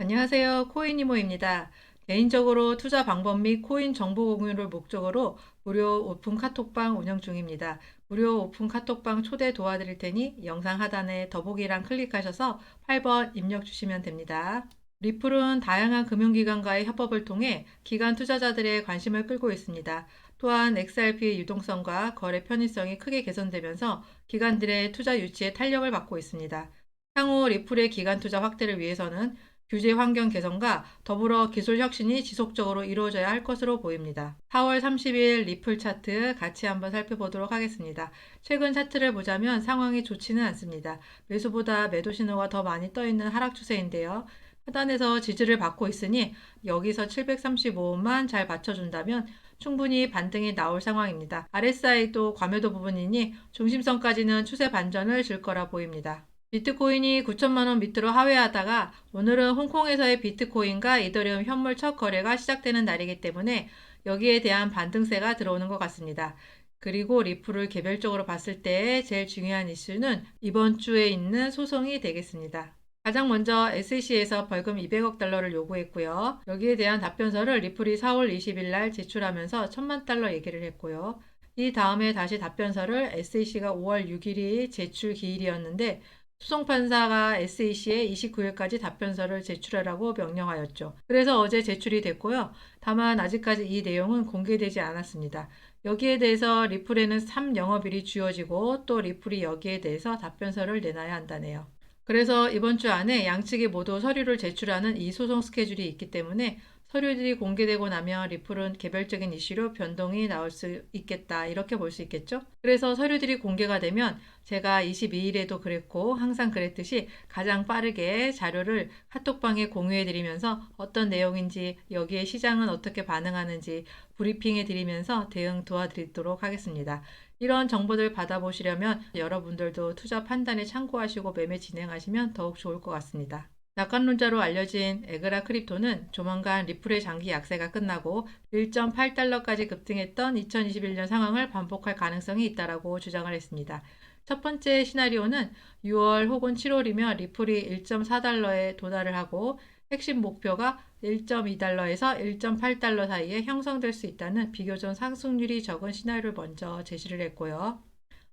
안녕하세요. 코인이모입니다. 개인적으로 투자 방법 및 코인 정보 공유를 목적으로 무료 오픈 카톡방 운영 중입니다. 무료 오픈 카톡방 초대 도와드릴 테니 영상 하단에 더보기란 클릭하셔서 8번 입력 주시면 됩니다. 리플은 다양한 금융기관과의 협업을 통해 기관 투자자들의 관심을 끌고 있습니다. 또한 XRP의 유동성과 거래 편의성이 크게 개선되면서 기관들의 투자 유치에 탄력을 받고 있습니다. 향후 리플의 기관 투자 확대를 위해서는 규제 환경 개선과 더불어 기술 혁신이 지속적으로 이루어져야 할 것으로 보입니다. 4월 30일 리플 차트 같이 한번 살펴보도록 하겠습니다. 최근 차트를 보자면 상황이 좋지는 않습니다. 매수보다 매도 신호가 더 많이 떠 있는 하락 추세인데요. 하단에서 지지를 받고 있으니 여기서 735원만 잘 받쳐준다면 충분히 반등이 나올 상황입니다. RSI도 과매도 부분이니 중심선까지는 추세 반전을 줄 거라 보입니다. 비트코인이 9천만 원 밑으로 하회하다가 오늘은 홍콩에서의 비트코인과 이더리움 현물 첫 거래가 시작되는 날이기 때문에 여기에 대한 반등세가 들어오는 것 같습니다. 그리고 리플을 개별적으로 봤을 때 제일 중요한 이슈는 이번 주에 있는 소송이 되겠습니다. 가장 먼저 SEC에서 벌금 200억 달러를 요구했고요. 여기에 대한 답변서를 리플이 4월 20일 날 제출하면서 1천만 달러 얘기를 했고요. 이 다음에 다시 답변서를 SEC가 5월 6일이 제출 기일이었는데 소송판사가 SEC에 29일까지 답변서를 제출하라고 명령하였죠. 그래서 어제 제출이 됐고요. 다만 아직까지 이 내용은 공개되지 않았습니다. 여기에 대해서 리플에는 3영업일이 주어지고 또 리플이 여기에 대해서 답변서를 내놔야 한다네요. 그래서 이번 주 안에 양측이 모두 서류를 제출하는 이 소송 스케줄이 있기 때문에 서류들이 공개되고 나면 리플은 개별적인 이슈로 변동이 나올 수 있겠다. 이렇게 볼 수 있겠죠? 그래서 서류들이 공개가 되면 제가 22일에도 그랬고 항상 그랬듯이 가장 빠르게 자료를 카톡방에 공유해 드리면서 어떤 내용인지 여기에 시장은 어떻게 반응하는지 브리핑해 드리면서 대응 도와드리도록 하겠습니다. 이런 정보들 받아보시려면 여러분들도 투자 판단에 참고하시고 매매 진행하시면 더욱 좋을 것 같습니다. 낙관론자로 알려진 에그라 크립토는 조만간 리플의 장기 약세가 끝나고 1.8달러까지 급등했던 2021년 상황을 반복할 가능성이 있다고 주장을 했습니다. 첫 번째 시나리오는 6월 혹은 7월이면 리플이 1.4달러에 도달을 하고 핵심 목표가 1.2달러에서 1.8달러 사이에 형성될 수 있다는 비교적 상승률이 적은 시나리오를 먼저 제시를 했고요.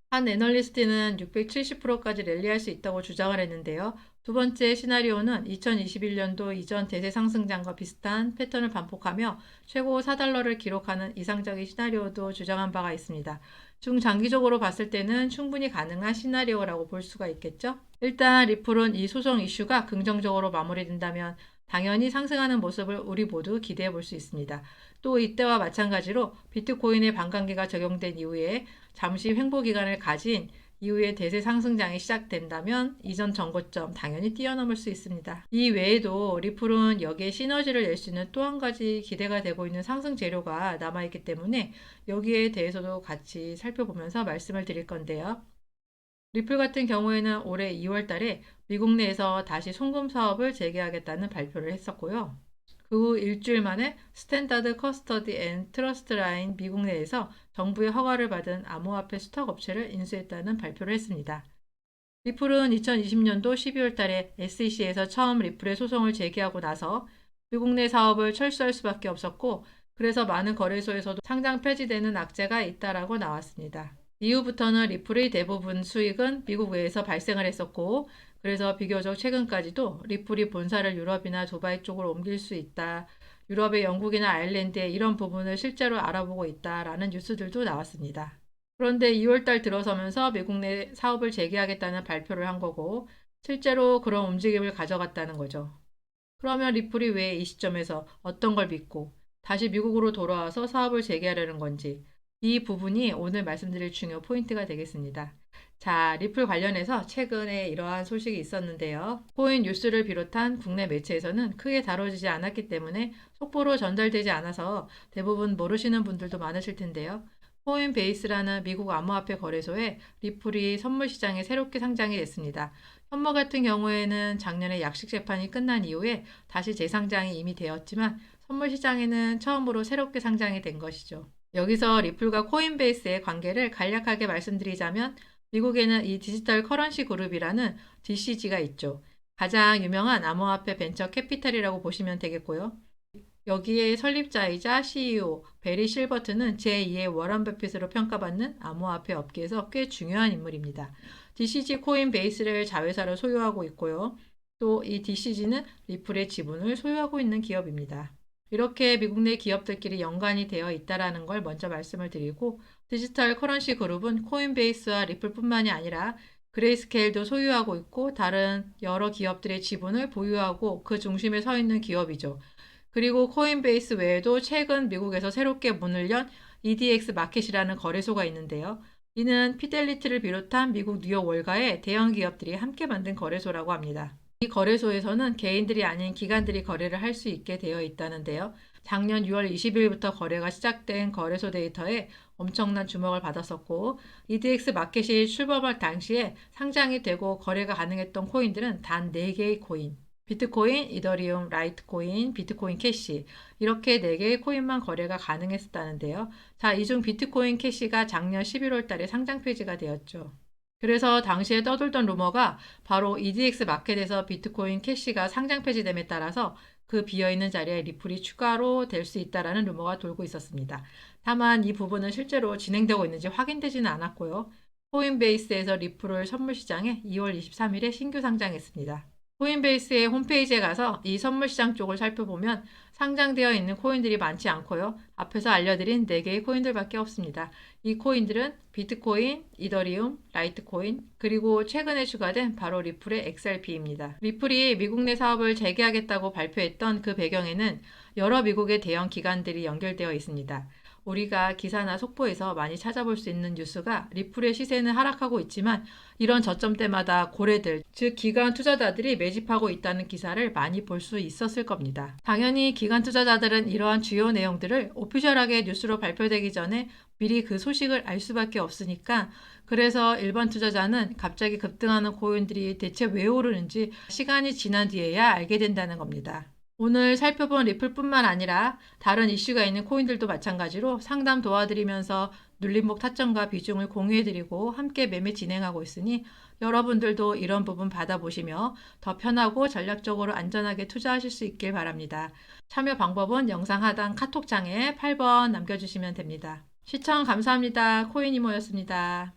한 애널리스트는 670%까지 랠리할 수 있다고 주장을 했는데요. 두 번째 시나리오는 2021년도 이전 대세 상승장과 비슷한 패턴을 반복하며 최고 4달러를 기록하는 이상적인 시나리오도 주장한 바가 있습니다. 중장기적으로 봤을 때는 충분히 가능한 시나리오라고 볼 수가 있겠죠. 일단 리플은 이 소송 이슈가 긍정적으로 마무리된다면 당연히 상승하는 모습을 우리 모두 기대해 볼 수 있습니다. 또 이때와 마찬가지로 비트코인의 반감기가 적용된 이후에 잠시 횡보 기간을 가진 이후에 대세 상승장이 시작된다면 이전 전고점 당연히 뛰어넘을 수 있습니다. 이 외에도 리플은 여기에 시너지를 낼 수 있는 또 한 가지 기대가 되고 있는 상승 재료가 남아있기 때문에 여기에 대해서도 같이 살펴보면서 말씀을 드릴 건데요. 리플 같은 경우에는 올해 2월 달에 미국 내에서 다시 송금 사업을 재개하겠다는 발표를 했었고요. 그 후 일주일 만에 스탠다드 커스터디 앤 트러스트 라인 미국 내에서 정부의 허가를 받은 암호화폐 수탁 업체를 인수했다는 발표를 했습니다. 리플은 2020년도 12월 달에 SEC에서 처음 리플의 소송을 제기하고 나서 미국 내 사업을 철수할 수밖에 없었고 그래서 많은 거래소에서도 상장 폐지되는 악재가 있다라고 나왔습니다. 이후부터는 리플의 대부분 수익은 미국 외에서 발생을 했었고 그래서 비교적 최근까지도 리플이 본사를 유럽이나 두바이 쪽으로 옮길 수 있다. 유럽의 영국이나 아일랜드에 이런 부분을 실제로 알아보고 있다라는 뉴스들도 나왔습니다. 그런데 2월달 들어서면서 미국 내 사업을 재개하겠다는 발표를 한 거고 실제로 그런 움직임을 가져갔다는 거죠. 그러면 리플이 왜 이 시점에서 어떤 걸 믿고 다시 미국으로 돌아와서 사업을 재개하려는 건지 이 부분이 오늘 말씀드릴 중요 포인트가 되겠습니다. 자, 리플 관련해서 최근에 이러한 소식이 있었는데요. 코인 뉴스를 비롯한 국내 매체에서는 크게 다뤄지지 않았기 때문에 속보로 전달되지 않아서 대부분 모르시는 분들도 많으실 텐데요. 코인베이스라는 미국 암호화폐 거래소에 리플이 선물 시장에 새롭게 상장이 됐습니다. 현머 같은 경우에는 작년에 약식 재판이 끝난 이후에 다시 재상장이 이미 되었지만 선물 시장에는 처음으로 새롭게 상장이 된 것이죠. 여기서 리플과 코인베이스의 관계를 간략하게 말씀드리자면 미국에는 이 디지털 커런시 그룹이라는 DCG가 있죠. 가장 유명한 암호화폐 벤처 캐피탈이라고 보시면 되겠고요. 여기에 설립자이자 CEO 베리 실버트는 제2의 워런 버핏으로 평가받는 암호화폐 업계에서 꽤 중요한 인물입니다. DCG 코인베이스를 자회사로 소유하고 있고요. 또 이 DCG는 리플의 지분을 소유하고 있는 기업입니다. 이렇게 미국 내 기업들끼리 연관이 되어 있다는 걸 먼저 말씀을 드리고, 디지털 커런시 그룹은 코인베이스와 리플뿐만이 아니라 그레이스케일도 소유하고 있고 다른 여러 기업들의 지분을 보유하고 그 중심에 서 있는 기업이죠. 그리고 코인베이스 외에도 최근 미국에서 새롭게 문을 연 EDX 마켓이라는 거래소가 있는데요. 이는 피델리티를 비롯한 미국 뉴욕 월가의 대형 기업들이 함께 만든 거래소라고 합니다. 이 거래소에서는 개인들이 아닌 기관들이 거래를 할 수 있게 되어 있다는데요. 작년 6월 20일부터 거래가 시작된 거래소 데이터에 엄청난 주목을 받았었고, EDX 마켓이 출범할 당시에 상장이 되고 거래가 가능했던 코인들은 단 4개의 코인, 비트코인, 이더리움, 라이트코인, 비트코인 캐시, 이렇게 4개의 코인만 거래가 가능했었다는데요. 자, 이 중 비트코인 캐시가 작년 11월 달에 상장 폐지가 되었죠. 그래서 당시에 떠돌던 루머가 바로 EDX 마켓에서 비트코인 캐시가 상장 폐지됨에 따라서 그 비어있는 자리에 리플이 추가로 될 수 있다라는 루머가 돌고 있었습니다. 다만 이 부분은 실제로 진행되고 있는지 확인되지는 않았고요. 코인베이스에서 리플을 선물 시장에 2월 23일에 신규 상장했습니다. 코인베이스의 홈페이지에 가서 이 선물 시장 쪽을 살펴보면 상장되어 있는 코인들이 많지 않고요. 앞에서 알려드린 4개의 코인들밖에 없습니다. 이 코인들은 비트코인, 이더리움, 라이트코인, 그리고 최근에 추가된 바로 리플의 XRP입니다. 리플이 미국 내 사업을 재개하겠다고 발표했던 그 배경에는 여러 미국의 대형 기관들이 연결되어 있습니다. 우리가 기사나 속보에서 많이 찾아볼 수 있는 뉴스가 리플의 시세는 하락하고 있지만 이런 저점 때마다 고래들, 즉 기관 투자자들이 매집하고 있다는 기사를 많이 볼 수 있었을 겁니다. 당연히 기관 투자자들은 이러한 주요 내용들을 오피셜하게 뉴스로 발표되기 전에 미리 그 소식을 알 수밖에 없으니까, 그래서 일반 투자자는 갑자기 급등하는 코인들이 대체 왜 오르는지 시간이 지난 뒤에야 알게 된다는 겁니다. 오늘 살펴본 리플뿐만 아니라 다른 이슈가 있는 코인들도 마찬가지로 상담 도와드리면서 눌림목 타점과 비중을 공유해드리고 함께 매매 진행하고 있으니 여러분들도 이런 부분 받아보시며 더 편하고 전략적으로 안전하게 투자하실 수 있길 바랍니다. 참여 방법은 영상 하단 카톡창에 8번 남겨주시면 됩니다. 시청 감사합니다. 코인이모였습니다.